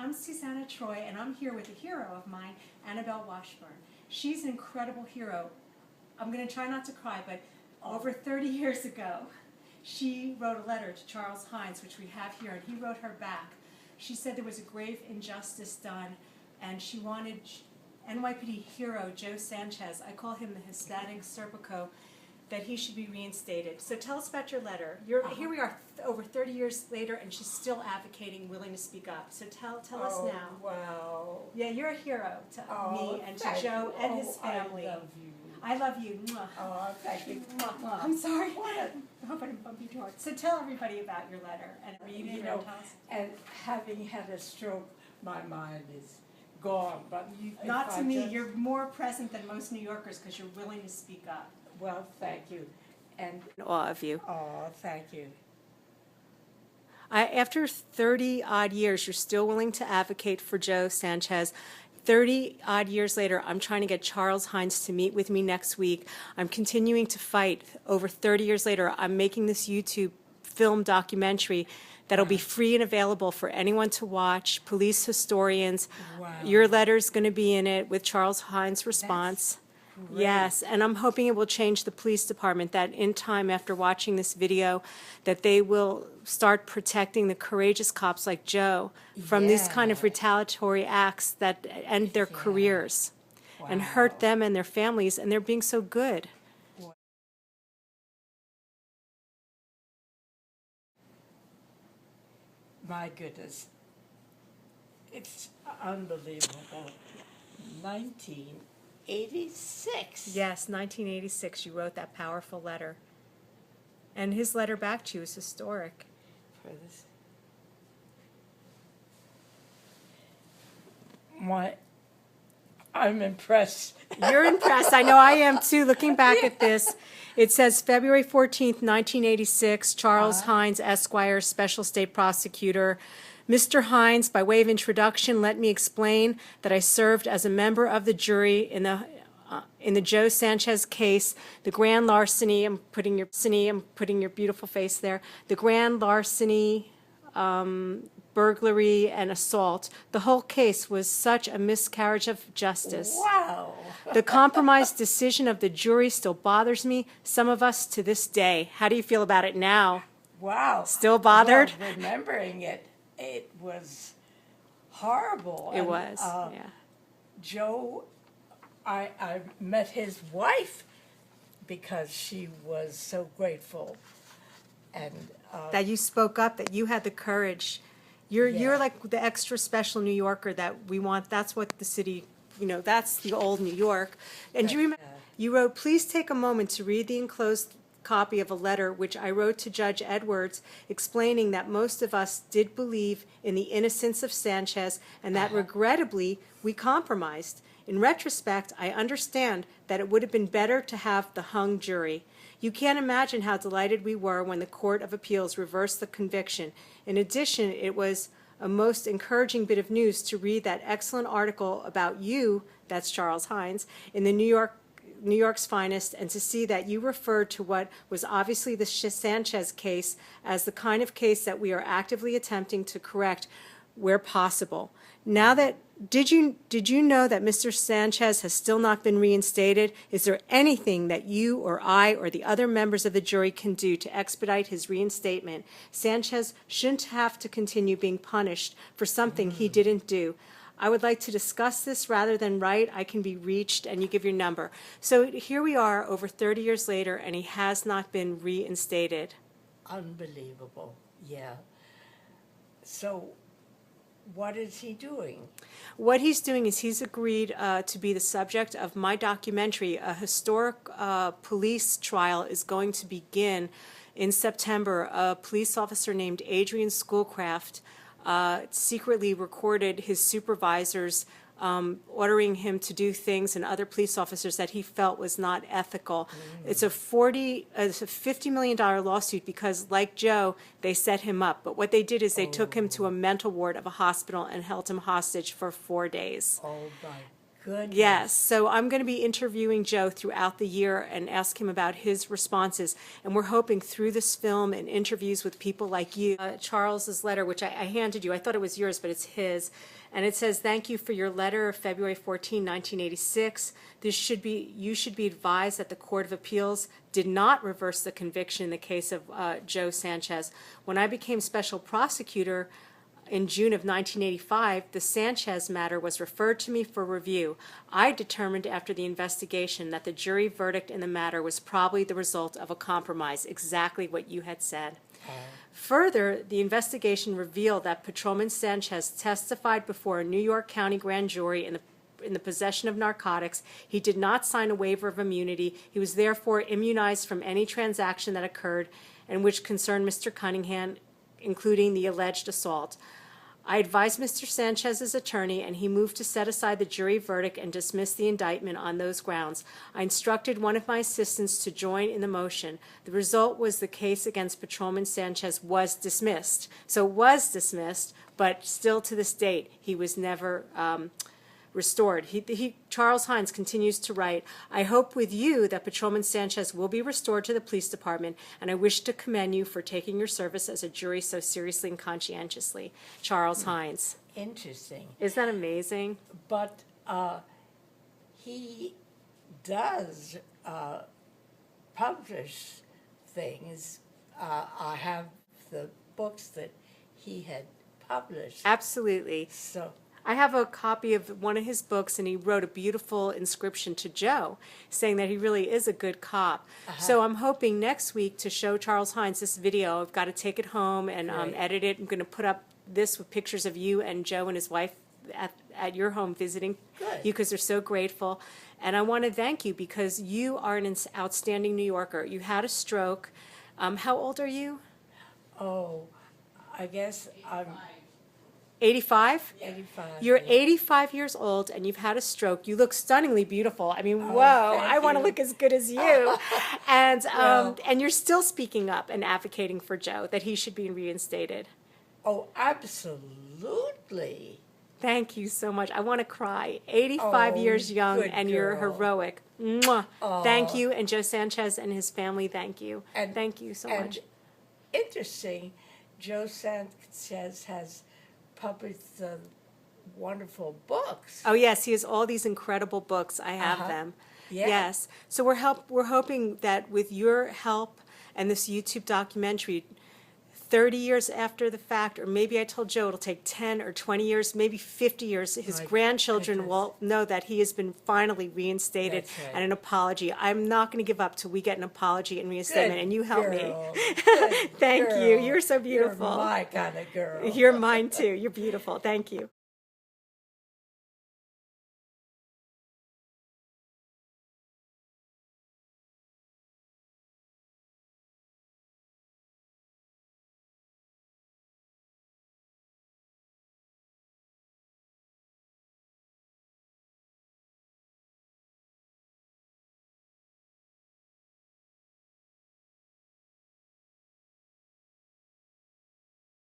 I'm Susanna Troy, and I'm here with a hero of mine, Annabelle Washburn. She's an incredible hero. I'm going to try not to cry, but over 30 years ago, she wrote a letter to Charles Hynes, which we have here, and he wrote her back. She said there was a grave injustice done, and she wanted NYPD hero Joe Sanchez, I call him the Hispanic Serpico, that he should be reinstated. So tell us about your letter. Here we are over 30 years later, and she's still advocating, willing to speak up. So tell us now. Wow. Yeah, you're a hero to me and to Joe and his family. I love you. I love you. Mwah. Oh, thank you. Mwah. I'm sorry. I hope I didn't bump you too hard. So tell everybody about your letter and read it. And having had a stroke, my mind is gone. But not to me. You're more present than most New Yorkers because you're willing to speak up. Well, thank you. And in awe of you. Oh, thank you. After 30-odd years, you're still willing to advocate for Joe Sanchez. 30-odd years later, I'm trying to get Charles Hynes to meet with me next week. I'm continuing to fight. Over 30 years later, I'm making this YouTube film documentary that'll be free and available for anyone to watch, police historians. Wow. Your letter's going to be in it with Charles Hynes' response. Great. Yes, and I'm hoping it will change the police department, that in time after watching this video, that they will start protecting the courageous cops like Joe from these kind of retaliatory acts that end their careers and hurt them and their families, and they're being so good. My goodness. It's unbelievable. 1986. Yes, 1986, you wrote that powerful letter. And his letter back to you is historic. For this. I'm impressed. You're impressed. I know I am too, looking back at this. It says February 14th, 1986, Charles Hynes, Esquire, Special State Prosecutor. Mr. Hynes, by way of introduction, let me explain that I served as a member of the jury in the Joe Sanchez case, the grand larceny. I'm putting your beautiful face there. The grand larceny, burglary, and assault. The whole case was such a miscarriage of justice. Wow. The compromised decision of the jury still bothers me, some of us to this day. How do you feel about it now? Wow. Still bothered? Well, remembering it, it was horrible. It was, yeah. Joe, I met his wife because she was so grateful. And that you spoke up, that you had the courage. You're like the extra special New Yorker that we want. That's what the city, that's the old New York. And do you remember, you wrote, please take a moment to read the enclosed copy of a letter which I wrote to Judge Edwards explaining that most of us did believe in the innocence of Sanchez and that regrettably we compromised. In retrospect, I understand that it would have been better to have the hung jury. You can't imagine how delighted we were when the Court of Appeals reversed the conviction. In addition, it was a most encouraging bit of news to read that excellent article about you, that's Charles Hynes, in the New York's Finest, and to see that you referred to what was obviously the Sanchez case as the kind of case that we are actively attempting to correct where possible. Now that, did you know that Mr. Sanchez has still not been reinstated? Is there anything that you or I or the other members of the jury can do to expedite his reinstatement? Sanchez shouldn't have to continue being punished for something he didn't do. I would like to discuss this rather than write. I can be reached, and you give your number. So here we are over 30 years later, and he has not been reinstated. Unbelievable, yeah. So what is he doing? What he's doing is he's agreed to be the subject of my documentary. A historic police trial is going to begin in September. A police officer named Adrian Schoolcraft secretly recorded his supervisors ordering him to do things and other police officers that he felt was not ethical. It's a $50 million lawsuit because, like Joe, they set him up. But what they did is they took him to a mental ward of a hospital and held him hostage for 4 days. Oh, my goodness. Yes, so I'm going to be interviewing Joe throughout the year and ask him about his responses. And we're hoping through this film and interviews with people like you, Charles's letter, which I handed you, I thought it was yours, but it's his. And it says, "Thank you for your letter of February 14, 1986. You should be advised that the Court of Appeals did not reverse the conviction in the case of Joe Sanchez. When I became special prosecutor in June of 1985, the Sanchez matter was referred to me for review. I determined after the investigation that the jury verdict in the matter was probably the result of a compromise," exactly what you had said. Further, the investigation revealed that Patrolman Sanchez testified before a New York County grand jury in the possession of narcotics. He did not sign a waiver of immunity. He was therefore immunized from any transaction that occurred and which concerned Mr. Cunningham, including the alleged assault. I advised Mr. Sanchez's attorney, and he moved to set aside the jury verdict and dismiss the indictment on those grounds. I instructed one of my assistants to join in the motion. The result was the case against Patrolman Sanchez was dismissed. So it was dismissed, but still to this date, he was never restored. Charles Hynes continues to write, "I hope with you that Patrolman Sanchez will be restored to the police department, and I wish to commend you for taking your service as a jury so seriously and conscientiously. Charles Hynes." Interesting. Isn't that amazing? But he does publish things. I have the books that he had published. Absolutely. So I have a copy of one of his books, and he wrote a beautiful inscription to Joe saying that he really is a good cop. So I'm hoping next week to show Charles Hynes this video. I've got to take it home and edit it. I'm going to put up this with pictures of you and Joe and his wife at your home visiting you because they're so grateful. And I want to thank you because you are an outstanding New Yorker. You had a stroke. How old are you? Oh, I guess I'm 85? 85. You're yeah. 85 years old and you've had a stroke. You look stunningly beautiful. I mean, whoa, I want to you. look as good as you. And Well. and you're still speaking up and advocating for Joe that he should be reinstated. Oh, absolutely. Thank you so much. I want to cry. 85 Oh, years young good and you're girl. heroic. Mwah. Aw. Thank you. And Joe Sanchez and his family, thank you. And- Thank you so and much. Interesting, Joe Sanchez has published wonderful books. Oh yes, he has all these incredible books. I have them. Yeah. Yes. So we're hoping that with your help and this YouTube documentary, 30 years after the fact, or maybe I told Joe it'll take 10 or 20 years, maybe 50 years, his My grandchildren goodness. will know that he has been finally reinstated That's right. and an apology. I'm not going to give up till we get an apology and reinstatement, and you help me. girl. Good Thank you. girl. You're so beautiful. You're my kind of girl. You're mine too. You're beautiful. Thank you.